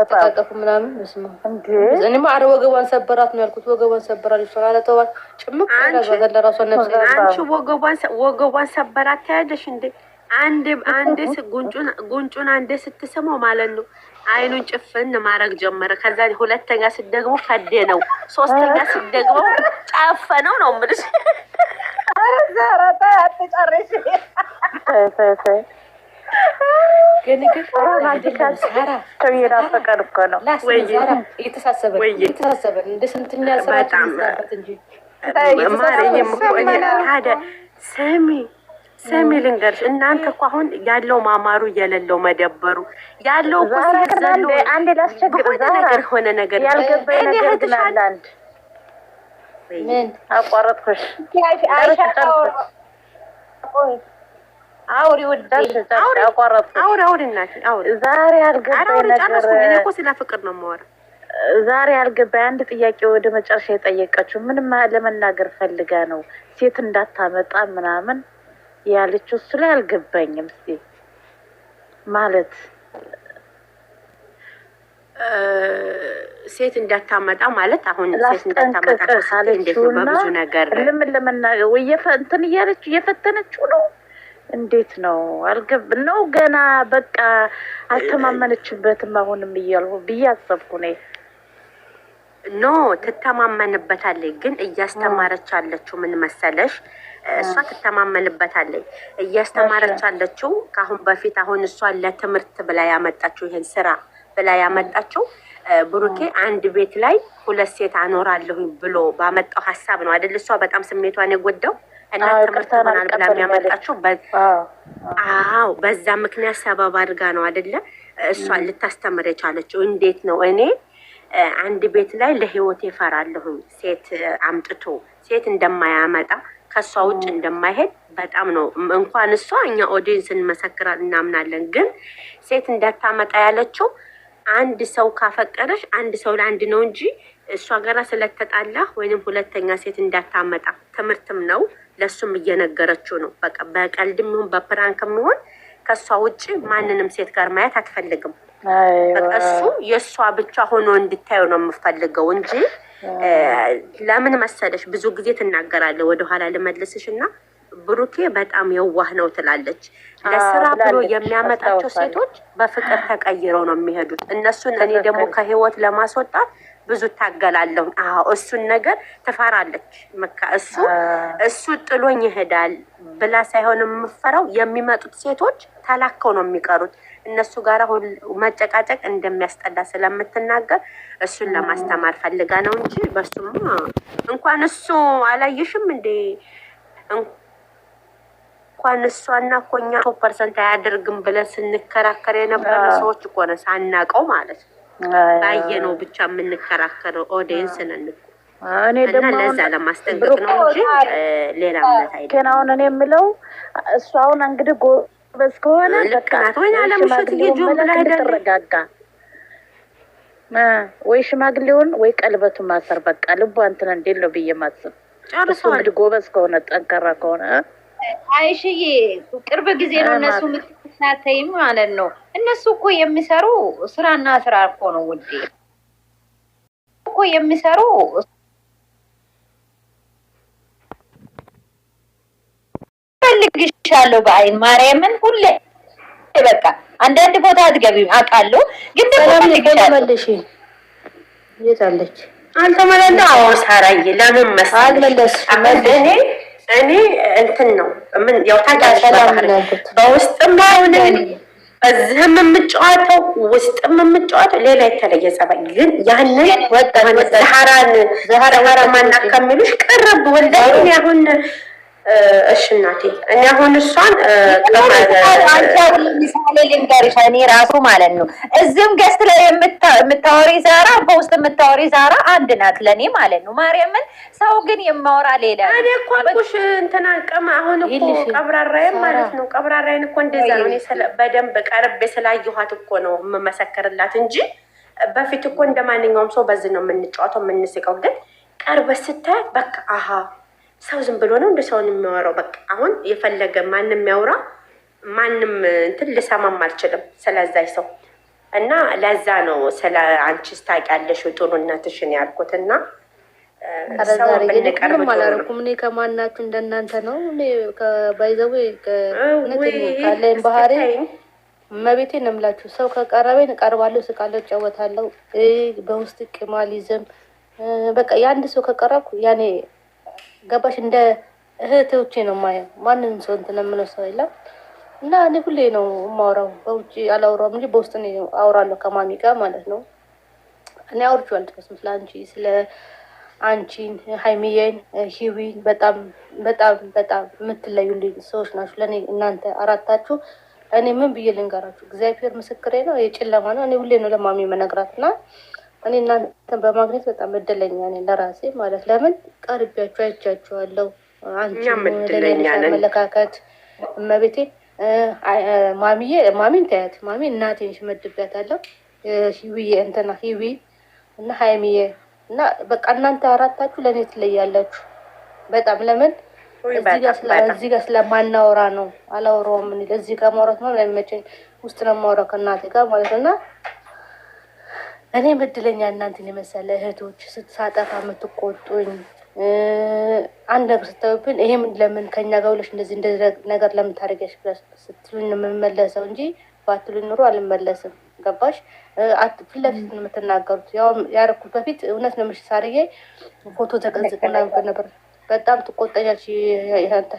ተቃቀፉ ምናምን መስማ እንዴ እኔማ አረ ወገቧን ሰበራት ነው ያልኩት። ወገቧን ሰበራት ይችላል ተባለ። ጭምቅ ያደርጋታል ለራሷ ነፍስ። አንቺ ወገቧን ሰበራት ታያለሽ እንዴ? አንዴ ጉንጩን አንዴ ስትስመው ማለት ነው አይኑን ጭፍን ማድረግ ጀመረ። ከዛ ሁለተኛ ስትደግሞ ከዴ ነው፣ ሶስተኛ ስትደግሞ ጨፈነው ነው የምልሽ። አረ ዘራታ አትጨርሽ ግን ሳራ ተውየራ ፈቀድ እኮ ነው ወይ ዛራ እየተሳሰበ እንደ ስንትኛ ሰራት እንጂ ማርያም ታዲያ ሰሚ ልንገርሽ፣ እናንተ እኮ አሁን ያለው ማማሩ የሌለው መደበሩ ያለው እኮ ሲዘሉ አንዴ ላስቸግር ነገር ሆነ ነገር ያልገባኝ ነገር ግን አለ አንድ ምን አቋረጥኩሽ። አውሪ ወደ አውሪ እናቴ አውሪ። ዛሬ ያልገባኝ ነገር እኔ እኮ ስለ ፍቅር ነው የማወራው። ዛሬ ያልገባኝ አንድ ጥያቄ ወደ መጨረሻ የጠየቀችው ምንም ለመናገር ፈልጋ ነው ሴት እንዳታመጣ ምናምን ያለችው እሱ ላይ አልገባኝም። እስቲ ማለት ሴት እንዳታመጣ ማለት አሁን ሴት እንዳታመጣ እንዴት ነው? በብዙ ነገር ለምን ለመናገር ወይ እንትን እያለች እየፈተነችው ነው። እንዴት ነው አልገብ ነው ገና በቃ አልተማመነችበትም። አሁንም እያልሁ ብዬ አሰብኩ ነው። ኖ ትተማመንበታለች፣ ግን እያስተማረች አለችው ምን መሰለሽ? እሷ ትተማመንበታለች። እያስተማረች አለችው ካሁን በፊት አሁን እሷ ለትምህርት ብላ ያመጣችው ይሄን ስራ ብላ ያመጣችው ብሩኬ አንድ ቤት ላይ ሁለት ሴት አኖራለሁ ብሎ ባመጣው ሀሳብ ነው አይደል? እሷ በጣም ስሜቷን የጎዳው እና ትምህርት ሆናል ብላ የሚያመጣችው አዎ፣ በዛ ምክንያት ሰበብ አድርጋ ነው አይደለ? እሷ ልታስተምር የቻለችው እንዴት ነው እኔ አንድ ቤት ላይ ለህይወት ይፈራለሁኝ ሴት አምጥቶ ሴት እንደማያመጣ ከሷ ውጭ እንደማይሄድ በጣም ነው። እንኳን እሷ እኛ ኦዲየንስ እንመሰክራለን እናምናለን። ግን ሴት እንዳታመጣ ያለችው አንድ ሰው ካፈቀረሽ አንድ ሰው ለአንድ ነው እንጂ እሷ ጋራ ስለተጣላ ወይንም ሁለተኛ ሴት እንዳታመጣ ትምህርትም ነው ለሱም እየነገረችው ነው። በቃ በቀልድም ይሁን በፕራንክም ይሁን ከሷ ውጭ ማንንም ሴት ጋር ማየት አትፈልግም። እሱ የእሷ ብቻ ሆኖ እንድታዩ ነው የምፈልገው እንጂ ለምን መሰለሽ ብዙ ጊዜ ትናገራለህ። ወደኋላ ልመልስሽ እና ብሩኬ በጣም የዋህ ነው ትላለች። ለስራ ብሎ የሚያመጣቸው ሴቶች በፍቅር ተቀይረው ነው የሚሄዱት። እነሱን እኔ ደግሞ ከህይወት ለማስወጣት ብዙ ታገላለሁ። አዎ እሱን ነገር ትፈራለች። እሱ ጥሎኝ ይሄዳል ብላ ሳይሆን የምፈራው የሚመጡት ሴቶች ተላከው ነው የሚቀሩት። እነሱ ጋር መጨቃጨቅ እንደሚያስጠላ ስለምትናገር እሱን ለማስተማር ፈልጋ ነው እንጂ በሱማ እንኳን እሱ አላየሽም እንዴ? እንኳን እሷና እኮ እኛ 100% አያደርግም ብለን ስንከራከር የነበረ ሰዎች እኮ ነው ሳናቀው ማለት ነው። ባየነው ብቻ የምንከራከረው ኦዲየንስ ነን እኮ። እኔ ደግሞ ለዛ ለማስጠንቀቅ ነው እንጂ ሌላ ማለት አይደለም። ግን አሁን እኔ የምለው እሱ አሁን እንግዲህ ጎበዝ ከሆነ ልክ ናት ወይ አለምሽት ልጅም ብላ ተረጋጋ ወይ ሽማግሌውን ወይ ቀለበቱን ማሰር በቃ ልቧ እንትን እንዴት ነው ብዬ ማስብ። እሱ እንግዲህ ጎበዝ ከሆነ ጠንካራ ከሆነ አይሽዬ ቅርብ ጊዜ ነው እነሱ ምትሳተይም ማለት ነው። እነሱ እኮ የሚሰሩ ስራና ስራ እኮ ነው ውዴ እኮ የሚሰሩ ፈልግሻለሁ በአይን ማርያምን ሁሌ በቃ አንዳንድ ቦታ አትገቢም አውቃለሁ፣ ግን ደግሞ ፈልግሻለሁ። የት አለች? አልተመለሰ። አዎ ሳራዬ ለምን መሰለሽ አልመለስሽም። እኔ እንትን ነው ምን ያው ታውቂያለሽ፣ በውስጥም ሆነ እዚህም የምጫወተው ውስጥም የምጫወተው ሌላ የተለየ ጸባይ ግን ያንን ዘሀራን ማናት ከሚሉሽ ቀረብ ወላሂ አሁን እሺ እናቴ እኔ አሁን እሷን ምሳሌ ልንገርሽ እኔ ራሱ ማለት ነው እዚህም ገስት ላይ የምታወሪ ዛራ በውስጥ የምታወሪ ዛራ አንድ ናት ለእኔ ማለት ነው። ማርያምን ሰው ግን የማወራ ሌላ እኔ እኮ አልኩሽ እንትና አሁን እኮ ቀብራራዬን ማለት ነው ቀብራራዬን እኮ እንደዛ ነው። እኔ በደንብ ቀርቤ ስላየኋት እኮ ነው የምመሰክርላት እንጂ በፊት እኮ እንደማንኛውም ሰው በዚህ ነው የምንጫወተው የምንስቀው። ግን ቀርበሽ ስታይ በቃ አሀ ሰው ዝም ብሎ ነው እንደ ሰውን የሚያወራው። በቃ አሁን የፈለገ ማንም ያውራ ማንም እንትን ልሰማም አልችልም ስለዛይ ሰው እና ለዛ ነው ስለ አንቺ ታውቂያለሽ ጥሩነትሽን ያልኩትና ሰው ብንቀርብ አላረኩም። እኔ ከማናችሁ እንደናንተ ነው። እኔ ከባይዘው ካለኝ ባህሪ መቤቴ ነው የምላችሁ። ሰው ከቀረበኝ እቀርባለሁ፣ ስቃለሁ፣ እጫወታለሁ። በውስጥ ቂማሊዝም በቃ የአንድ ሰው ከቀረብኩ ያኔ ገባሽ እንደ እህቶቼ ነው የማየው። ማንም ሰው እንትን የምለው ሰው የለም። እና እኔ ሁሌ ነው የማወራው፣ በውጭ አላወራም እንጂ በውስጥ አውራለሁ ከማሚ ጋር ማለት ነው። እኔ አውርቼዋለሁ ስለ አንቺ ስለ አንቺን ሀይሚዬን ሂዊን በጣም በጣም በጣም የምትለዩልኝ ሰዎች ናችሁ ለእኔ እናንተ አራታችሁ። እኔ ምን ብዬ ልንገራችሁ? እግዚአብሔር ምስክሬ ነው። የጨለማ ነው። እኔ ሁሌ ነው ለማሚ መነግራት እና እኔ እናንተን በማግኘት በጣም እድለኛ ነኝ ለራሴ ማለት ለምን ቀርቢያችሁ አይቻችኋለሁ። አንቺ አመለካከት እመቤቴ ማሚን ታያት ማሚ እናቴን ሽመድቤያታለሁ። ሂዊዬ እንትና ሂዊ እና ሀይሚዬ እና በቃ እናንተ አራታችሁ ለእኔ ትለያላችሁ በጣም ለምን እዚህ ጋር ስለማናወራ ነው። አላወራውም ምን እዚህ ጋር ማውራት ነው ለሚመቸኝ ውስጥ ነው የማወራው ከእናቴ ጋር ማለት እና እኔም እድለኛ እናንተን የመሰለ እህቶች ሳጠፋ የምትቆጡኝ አንድ ነገር ስታዩብን ይሄም ለምን ከኛ ጋር ብለሽ እንደዚህ ነገር ለምን ታደርጊያለሽ ስትሉኝ የምመለሰው እንጂ ባትሉኝ ኑሮ አልመለስም። ገባሽ? ፊት ለፊት ነው የምትናገሩት። ያው ያደረኩት በፊት እውነት ነው የምልሽ ሳርዬ ፎቶ ተቀዝቅ ነበር። በጣም ትቆጠኛለች።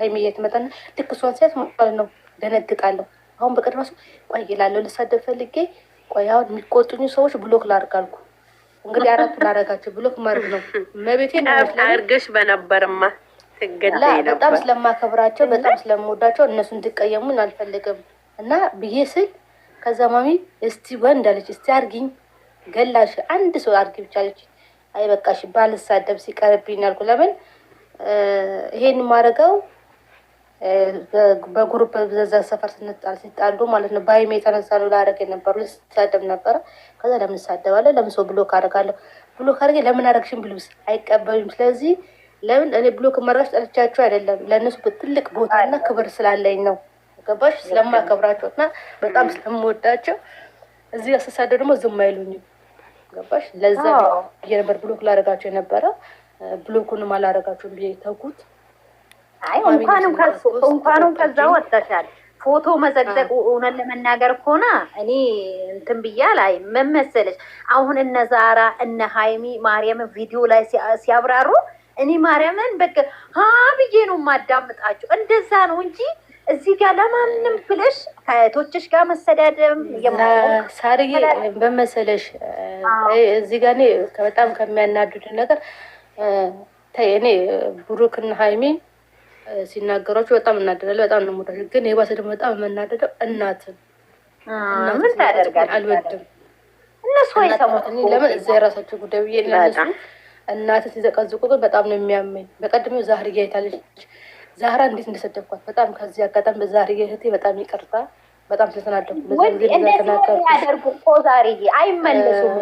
ሀይሚዬ ትመጣና ልክ እሷን ሲያት ማለት ነው ደነግጣለሁ። አሁን በቀደም ራሱ ቆይ እላለሁ ልሳደብ ፈልጌ ቆይ አሁን የሚቆጡኝ ሰዎች ብሎክ ላድርግ አልኩ። እንግዲህ አራቱ ላደርጋቸው ብሎክ ማድረግ ነው። መቤቴ አድርገሽ በነበርማ ትገላ በጣም ስለማከብራቸው በጣም ስለምወዳቸው እነሱ እንድቀየሙን አልፈልግም እና ብዬ ስል ከዛ ማሚ እስቲ ወንድ አለች እስቲ አርጊኝ ገላሽ አንድ ሰው አርጊ ብቻ አለች። አይ በቃሽ ባልሳደብ ሲቀርብኝ አልኩ። ለምን ይሄን ማረገው በግሩፕ በዛ ሰፈር ሲጣሉ ማለት ነው። ባይሜ የተነሳ ነው ላረግ የነበሩ ልሳደብ ነበረ። ከዛ ለምን ሳደባለሁ ለምን ሰው ብሎክ አደርጋለሁ ብሎክ አድርጌ ለምን አረግሽን ብሉስ አይቀበሉም። ስለዚህ ለምን እኔ ብሎክ ማድረግ ጠልቻቸው አይደለም ለእነሱ በትልቅ ቦታና ክብር ስላለኝ ነው። ገባሽ? ስለማከብራቸው እና በጣም ስለምወዳቸው እዚህ አስተሳደው ደግሞ ዝም አይሉኝም። ገባሽ? ለዛ የነበር ብሎክ ላደርጋቸው የነበረ ብሎኩንም አላደርጋቸውም ብዬ ተውኩት። አይ እንኳንም ከዛ ወጥተሻል። ፎቶ መዘግዘቅ እውነት ለመናገር ከሆነ እኔ እንትን ብያል። አይ ምን መሰለሽ አሁን እነ ዛራ እነ ሀይሚ ማርያምን ቪዲዮ ላይ ሲያብራሩ እኔ ማርያምን በቃ ብዬ ነው የማዳምጣቸው። እንደዛ ነው እንጂ እዚህ ጋር ለማንም ብለሽ ከእህቶችሽ ጋር መሰዳደም ሳርዬ በመሰለሽ እዚህ ጋር እኔ በጣም ከሚያናድድ ነገር እኔ ብሩክና ሀይሚ ሲናገሯቸው በጣም እናደዳለሁ። በጣም ነው የምወዳቸው። ግን የባሰ ደግሞ በጣም የምናደደው እናትን ምን ታደርጋለህ? አልወድም እነሱ አይሰሙት። ለምን እዛ የራሳቸው ጉዳይ ብዬ እነሱ እናትን ሲዘቀዝቁ ግን በጣም ነው የሚያመኝ። በቀደም ዛህርዬ አይታለች። ዛህራ እንዴት እንደሰደብኳት በጣም ከዚህ አጋጣሚ በዛህርዬ እህቴ በጣም ይቅርታ በጣም ስለተናደድኩ ያደርጉ እኮ ዛሬ አይመለሱም።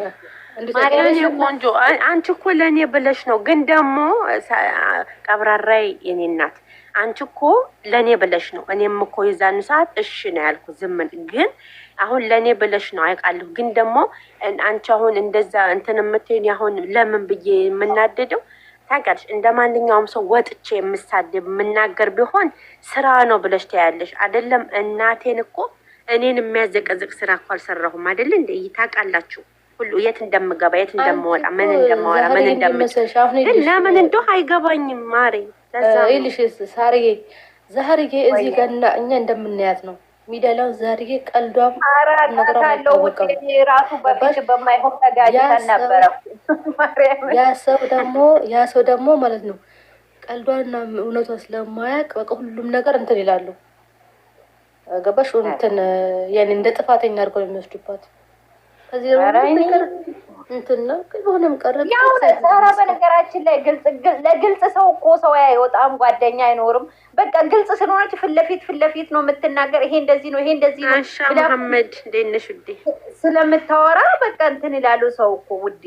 ማርያም ቆንጆ አንቺ እኮ ለእኔ ብለሽ ነው። ግን ደግሞ ቀብራራይ የኔ እናት አንቺ እኮ ለእኔ ብለሽ ነው። እኔም እኮ የዛኑ ሰዓት እሺ ነው ያልኩት ዝምን። ግን አሁን ለእኔ ብለሽ ነው አይቃለሁ። ግን ደግሞ አንቺ አሁን እንደዛ እንትን የምትይኝ አሁን ለምን ብዬ የምናደደው ታውቂያለሽ። እንደ ማንኛውም ሰው ወጥቼ የምሳደብ የምናገር ቢሆን ስራ ነው ብለሽ ታያለሽ አይደለም። እናቴን እኮ እኔን የሚያዘቀዝቅ ስራ እኮ አልሰራሁም አይደል እንደ ታውቃላችሁ ሁሉ የት እንደምገባ የት እንደምወጣ ምን እንደማወራ ምን እንደምትል ግን ለምን እንደው አይገባኝም። ማሬ ይልሽ ሳርዬ ዛህርዬ እዚህ ጋር እኛ እንደምናያት ነው ሚዲያላው ዛህርዬ ቀልዷም ነገራለው ራሱ በፊት በማይሆን ተጋጅተን ነበረ። ያ ሰው ደግሞ ማለት ነው ቀልዷና እውነቷ ስለማያውቅ በቃ ሁሉም ነገር እንትን ይላሉ። ገባሽ? እንትን ያኔ እንደ ጥፋተኛ አድርገው የሚወስዱባት ከዚህ ነገር እንትን ነው ሆነም ቀረብ ያው ዛራ በነገራችን ላይ ለግልጽ ሰው እኮ ሰው አይወጣም፣ ጓደኛ አይኖርም። በቃ ግልጽ ስለሆነች ፊት ለፊት ነው የምትናገር። ይሄ እንደዚህ ነው ይሄ እንደዚህ ነው አሻ መሐመድ ደነሽ ውዴ ስለምታወራ በቃ እንትን ይላሉ ሰው እኮ ውዴ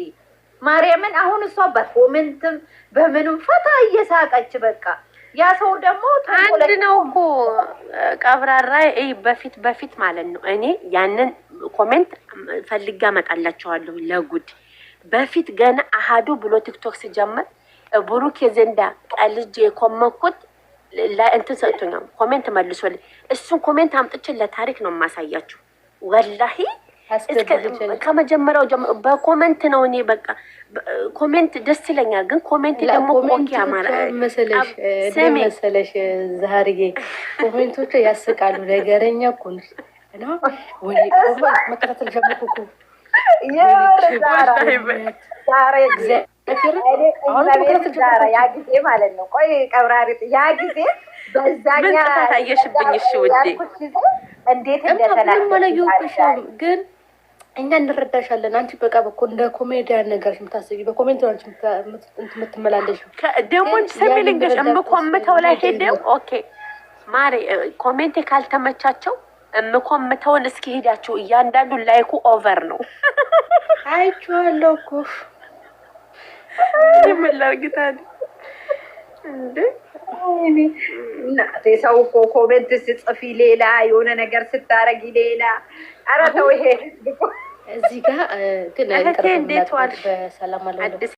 ማርያምን። አሁን እሷ በኮሜንትም በምንም ፈታ እየሳቀች በቃ ያ ሰው ደግሞ አንድ ነው እኮ ቀብራራ። በፊት ማለት ነው። እኔ ያንን ኮሜንት ፈልጋ አመጣላቸዋለሁ ለጉድ። በፊት ገና አሃዱ ብሎ ቲክቶክ ሲጀምር ብሩክ የዘንዳ ቀልጅ የኮመኩት እንትን ሰጥቶኛል። ኮሜንት መልሶልኝ እሱን ኮሜንት አምጥቼ ለታሪክ ነው የማሳያችሁ። ወላሂ ከመጀመሪያው ጀምሮ በኮሜንት ነው። እኔ በቃ ኮሜንት ደስ ይለኛል፣ ግን ኮሜንት ደግሞ ኮኪ አማራ መሰለሽ ዛሬ ኮሜንቶቹ ያስቃሉ። ነገረኛ እኮ ነሽ እና ወይ መከታተል ጀመርኩ እኮ ያ ጊዜ ማለት ነው። ቆይ ቀብራሪት ያ ጊዜ በዛኛ ታየሽብኝ። እሺ ውዴ እንዴት እንደተናገርሽ ግን እኛ እንረዳሻለን። አንቺ በቃ እንደ ኮሜዲያን ነገርሽ የምታስቢ በኮሜንት ነው የምትመላለሽ። ደግሞ ሰሚ ልንገሽ እምኮምተው ላይ ሄደው ኦኬ ማሪ ኮሜንት ካልተመቻቸው እምኮምተውን እስኪ ሄዳችሁ እያንዳንዱ ላይኩ ኦቨር ነው። አይቼዋለሁ እኮ ይመላግታል እንዴ እናቴ። ሰው እኮ ኮሜንት ስጽፊ ሌላ የሆነ ነገር ስታረጊ ሌላ። ኧረ ተው ይሄ እዚህ ጋር ግን አይቀርም። በሰላም አለ